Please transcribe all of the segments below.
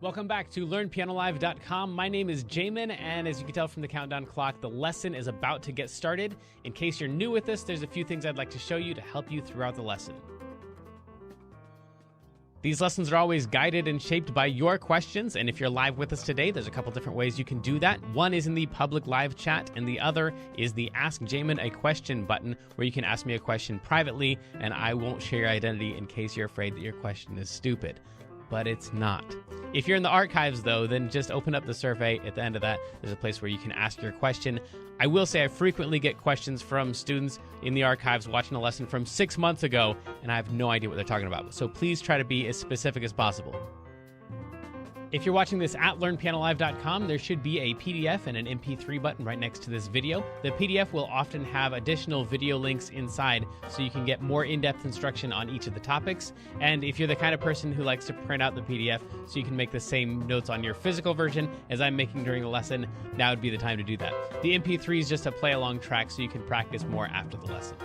Welcome back to LearnPianoLive.com. My name is Jamin, and as you can tell from the countdown clock, the lesson is about to get started. In case you're new with this, there's a few things I'd like to show you to help you throughout the lesson. These lessons are always guided and shaped by your questions, and if you're live with us today, there's a couple different ways you can do that. One is in the public live chat, and the other is the Ask Jamin a Question button, where you can ask me a question privately, and I won't share your identity in case you're afraid that your question is stupid. But it's not. If you're in the archives, though, then just open up the survey. At the end of that, there's a place where you can ask your question. I will say I frequently get questions from students in the archives watching a lesson from 6 months ago, and I have no idea what they're talking about. So please try to be as specific as possible. If you're watching this at LearnPianoLive.com, there should be a PDF and an MP3 button right next to this video. The PDF will often have additional video links inside so you can get more in-depth instruction on each of the topics. And if you're the kind of person who likes to print out the PDF so you can make the same notes on your physical version as I'm making during the lesson, now would be the time to do that. The MP3 is just a play-along track so you can practice more after the lesson.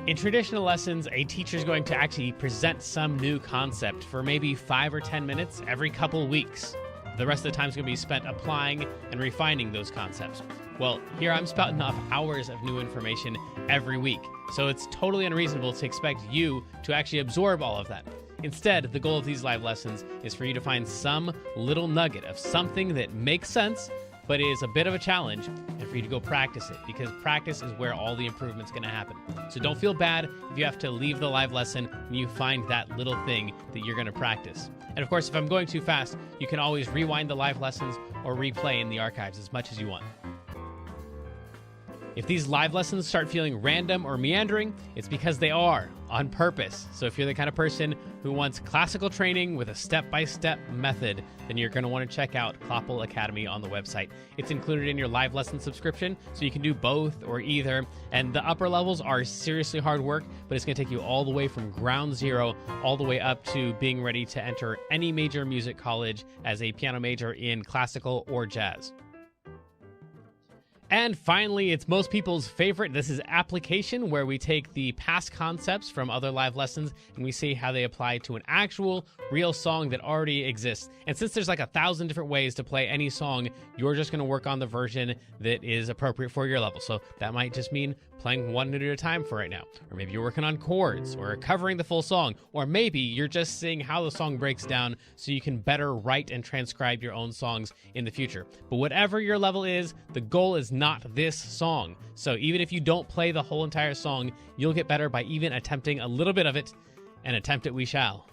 In traditional lessons, a teacher is going to actually present some new concept for maybe 5 or 10 minutes every couple weeks. The rest of the time is going to be spent applying and refining those concepts. Well, here I'm spouting off hours of new information every week, so it's totally unreasonable to expect you to actually absorb all of that. Instead, the goal of these live lessons is for you to find some little nugget of something that makes sense, but is a bit of a challenge, and for you to go practice it, because practice is where all the improvement's going to happen. So don't feel bad if you have to leave the live lesson when you find that little thing that you're going to practice. And of course, if I'm going too fast, you can always rewind the live lessons or replay in the archives as much as you want. If these live lessons start feeling random or meandering, it's because they are, on purpose. So if you're the kind of person who wants classical training with a step-by-step method, then you're going to want to check out Kloppel Academy on the website. It's included in your live lesson subscription, so you can do both or either. And the upper levels are seriously hard work, but it's going to take you all the way from ground zero, all the way up to being ready to enter any major music college as a piano major in classical or jazz. And finally, it's most people's favorite. This is application, where we take the past concepts from other live lessons and we see how they apply to an actual, real song that already exists. And since there's like 1,000 different ways to play any song, you're just going to work on the version that is appropriate for your level. So that might just mean playing one note at a time for right now. Or maybe you're working on chords or covering the full song. Or maybe you're just seeing how the song breaks down so you can better write and transcribe your own songs in the future. But whatever your level is, the goal is not this song. So even if you don't play the whole entire song, you'll get better by even attempting a little bit of it, and attempt it we shall.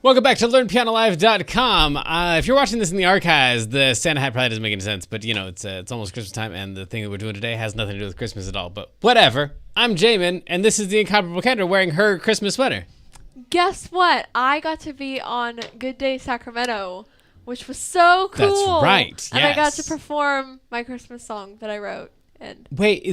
Welcome back to LearnPianoLive.com. If you're watching this in the archives, the Santa hat probably doesn't make any sense, but you know, it's almost Christmas time, and the thing that we're doing today has nothing to do with Christmas at all, but whatever. I'm Jamin, and this is the incomparable Kendra wearing her Christmas sweater. Guess what? I got to be on Good Day Sacramento, which was so cool. That's right, yes. And I got to perform my Christmas song that I wrote. And Wait,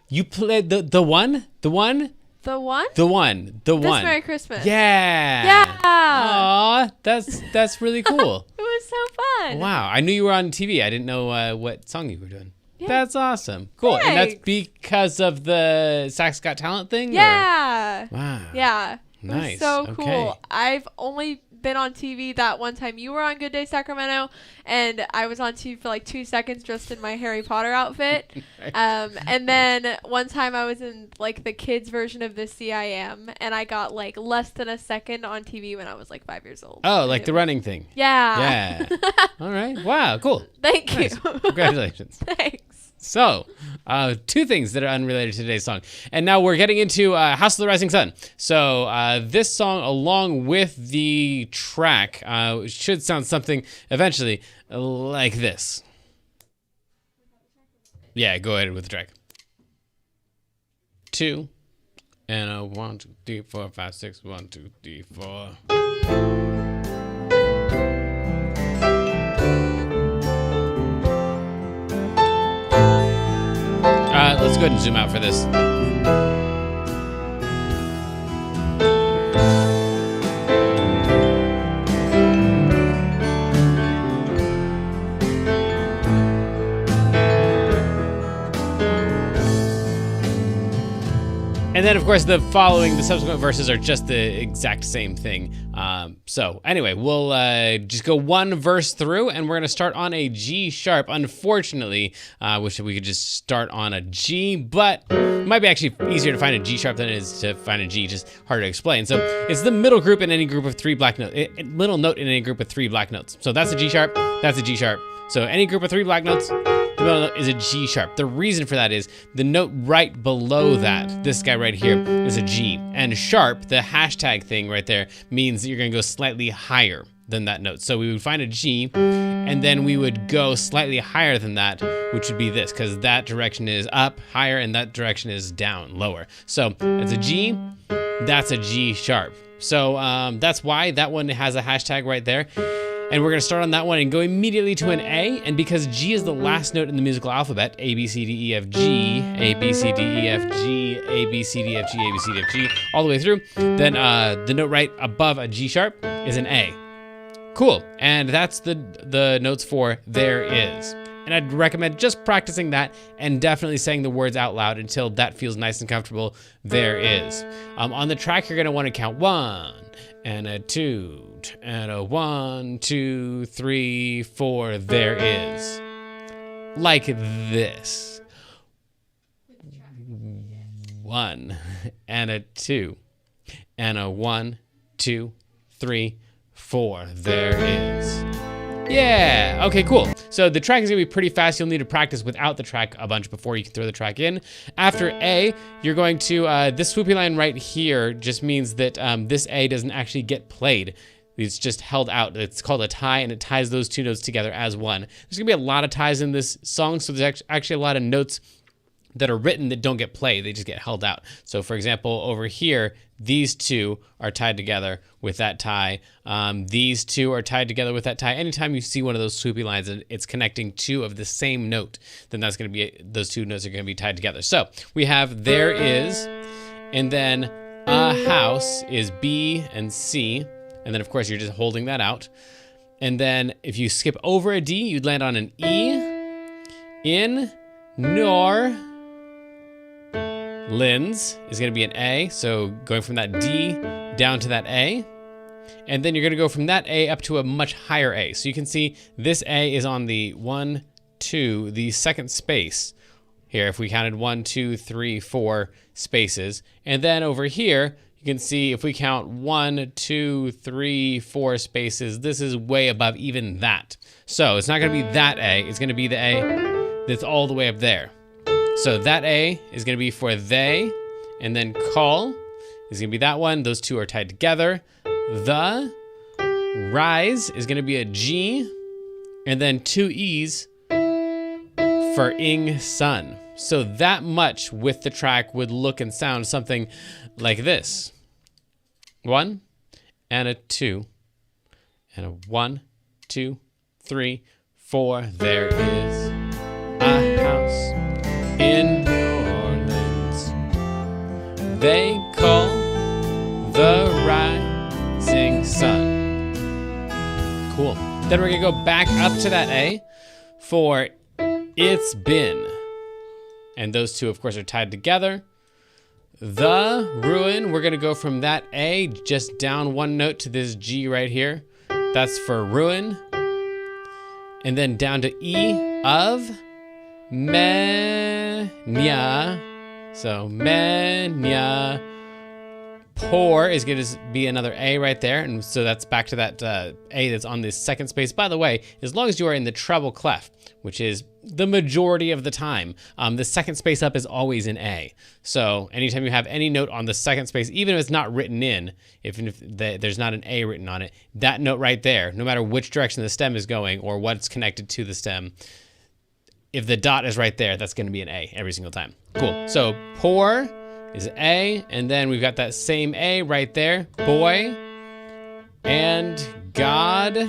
you played the one? The one? The one. This Merry Christmas. Yeah. Yeah. Aw, that's really cool. It was so fun. Wow, I knew you were on TV. I didn't know what song you were doing. Yeah. That's awesome. Cool. Thanks. And that's because of the Sax Got Talent thing? Yeah. Or? Wow. Yeah. Nice. It was so cool. Okay. I've only been on TV that one time you were on Good Day Sacramento, and I was on TV for like 2 seconds dressed in my Harry Potter outfit. And then one time I was in like the kids version of the CIM, and I got like less than a second on TV when I was like 5 years old. Oh, like the running thing. Yeah. Yeah. All right. Wow, cool. Thank you. Nice. Congratulations. Thanks. So, two things that are unrelated to today's song. And now we're getting into House of the Rising Sun. So this song, along with the track, should sound something eventually like this. Yeah, go ahead with the track. 2, and a 1, 2, 3, 4, 5, 6, 1, 2, 3, 4. Let's go ahead and zoom out for this. And then, of course, the subsequent verses are just the exact same thing. So anyway, we'll just go one verse through, and we're going to start on a G sharp. Unfortunately, wish that we could just start on a G, but it might be actually easier to find a G sharp than it is to find a G, just harder to explain. So it's the middle group in any group of three black notes, middle note in any group of three black notes. So that's a G sharp, that's a G sharp. So any group of three black notes, the middle note is a G sharp. The reason for that is the note right below that, this guy right here, is a G. And sharp, the hashtag thing right there, means that you're gonna go slightly higher than that note. So we would find a G, and then we would go slightly higher than that, which would be this, because that direction is up, higher, and that direction is down, lower. So it's a G, that's a G sharp. So that's why that one has a hashtag right there. And we're going to start on that one and go immediately to an A. And because G is the last note in the musical alphabet, A, B, C, D, E, F, G, A, B, C, D, E, F, G, A, B, C, D, F, G, A, B, C, D, F, G, all the way through, then the note right above a G sharp is an A. Cool. And that's the notes for there is. And I'd recommend just practicing that and definitely saying the words out loud until that feels nice and comfortable. There is. On the track, you're going to want to count 1 and a 2 and a 1, 2, 3, 4. There is. Like this. 1 and a 2 and a 1, 2, 3, 4. There is. Yeah, okay, cool. So the track is gonna be pretty fast. You'll need to practice without the track a bunch before you can throw the track in. After A, you're going to, this swoopy line right here just means that this A doesn't actually get played. It's just held out. It's called a tie, and it ties those two notes together as one. There's gonna be a lot of ties in this song, so there's actually a lot of notes that are written that don't get played. They just get held out. So for example, over here, these two are tied together with that tie. These two are tied together with that tie. Anytime you see one of those swoopy lines and it's connecting two of the same note, then that's gonna be, those two notes are gonna be tied together. So we have there is, and then a house is B and C. And then of course you're just holding that out. And then if you skip over a D, you'd land on an E. In, nor, Lin's is going to be an A, so going from that D down to that A. And then you're going to go from that A up to a much higher A. So you can see this A is on the 1, 2, the second space here. If we counted 1, 2, 3, 4 spaces. And then over here, you can see if we count 1, 2, 3, 4 spaces, this is way above even that. So it's not going to be that A, it's going to be the A that's all the way up there. So that A is going to be for they, and then call is going to be that one. Those two are tied together. The rise is going to be a G, and then two E's for ing, sun. So that much with the track would look and sound something like this. 1 and a 2 and a 1, 2, 3, 4. There is a house in New Orleans they call the rising sun. Cool. Then we're gonna go back up to that A for it's been. And those two, of course, are tied together. The ruin, we're gonna go from that A just down one note to this G right here. That's for ruin. And then down to E of Menya. So Menya. Poor is going to be another A right there. And so that's back to that A that's on this second space. By the way, as long as you are in the treble clef, which is the majority of the time, the second space up is always an A. So anytime you have any note on the second space, even if it's not written in, if there's not an A written on it, that note right there, no matter which direction the stem is going or what's connected to the stem, if the dot is right there, that's going to be an A every single time. Cool. So poor is A, and then we've got that same A right there. Boy and God,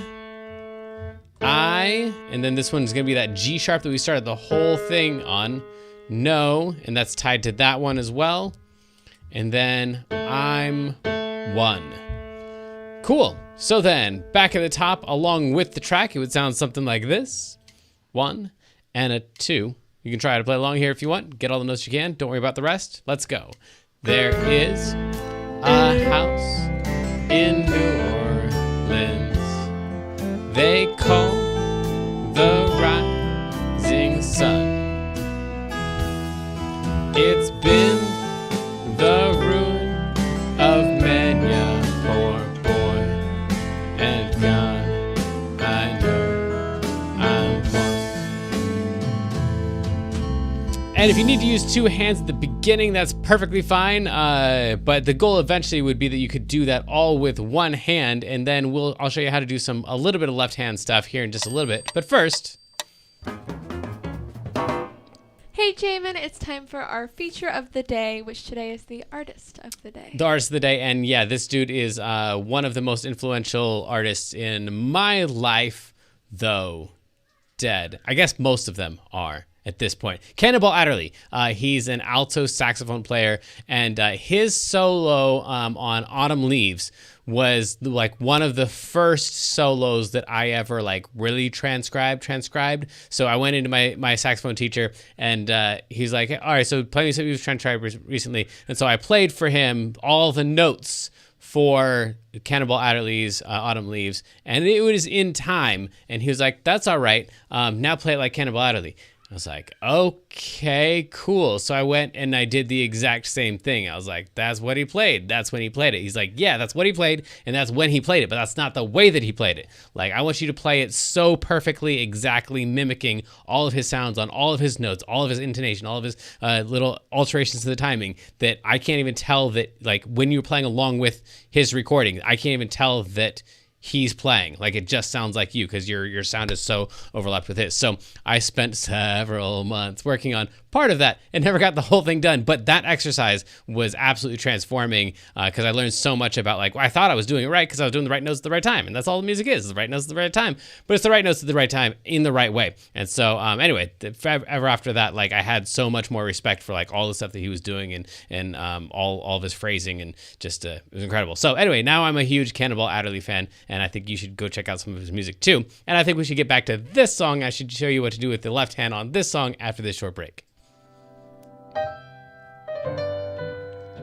I, and then this one's going to be that G sharp that we started the whole thing on. No, and that's tied to that one as well. And then I'm one. Cool. So then back at the top, along with the track, it would sound something like this. 1 and a 2. You can try to play along here if you want. Get all the notes you can. Don't worry about the rest. Let's go. There is a house in New Orleans they call the Rising Sun. It's been the ruin of many a poor boy, and God, I know I'm one. And if you need to use two hands at the beginning, that's perfectly fine. But the goal eventually would be that you could do that all with one hand, and then I'll show you how to do a little bit of left hand stuff here in just a little bit. But first. Hey, Jamin, it's time for our feature of the day, which today is the artist of the day. The artist of the day. And yeah, this dude is one of the most influential artists in my life, though dead. I guess most of them are at this point. Cannonball Adderley. He's an alto saxophone player, and his solo on Autumn Leaves was like one of the first solos that I ever like really transcribed. So I went into my saxophone teacher, and he's like, all right, so play me something you've transcribed recently. And so I played for him all the notes for Cannonball Adderley's Autumn Leaves, and it was in time. And he was like, that's all right. Now play it like Cannonball Adderley. I was like, okay, cool. So I went and I did the exact same thing. I was like, that's what he played. That's when he played it. He's like, yeah, that's what he played, and that's when he played it, but that's not the way that he played it. Like, I want you to play it so perfectly, exactly mimicking all of his sounds on all of his notes, all of his intonation, all of his little alterations to the timing, that I can't even tell that, like, when you're playing along with his recording, I can't even tell that he's playing. Like, it just sounds like you, because your sound is so overlapped with his. So I spent several months working on part of that and never got the whole thing done. But that exercise was absolutely transforming, because I learned so much about, like, well, I thought I was doing it right because I was doing the right notes at the right time. And that's all the music is the right notes at the right time. But it's the right notes at the right time in the right way. And so anyway, ever after that, like, I had so much more respect for, like, all the stuff that he was doing, and all of his phrasing, and just it was incredible. So anyway, now I'm a huge Cannonball Adderley fan, and I think you should go check out some of his music too. And I think we should get back to this song. I should show you what to do with the left hand on this song after this short break.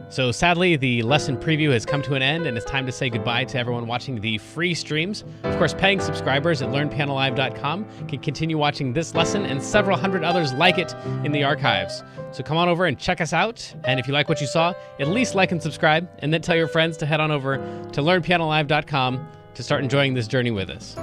So sadly, the lesson preview has come to an end, and it's time to say goodbye to everyone watching the free streams. Of course, paying subscribers at learnpianolive.com can continue watching this lesson and several hundred others like it in the archives. So come on over and check us out. And if you like what you saw, at least like and subscribe, and then tell your friends to head on over to learnpianolive.com to start enjoying this journey with us.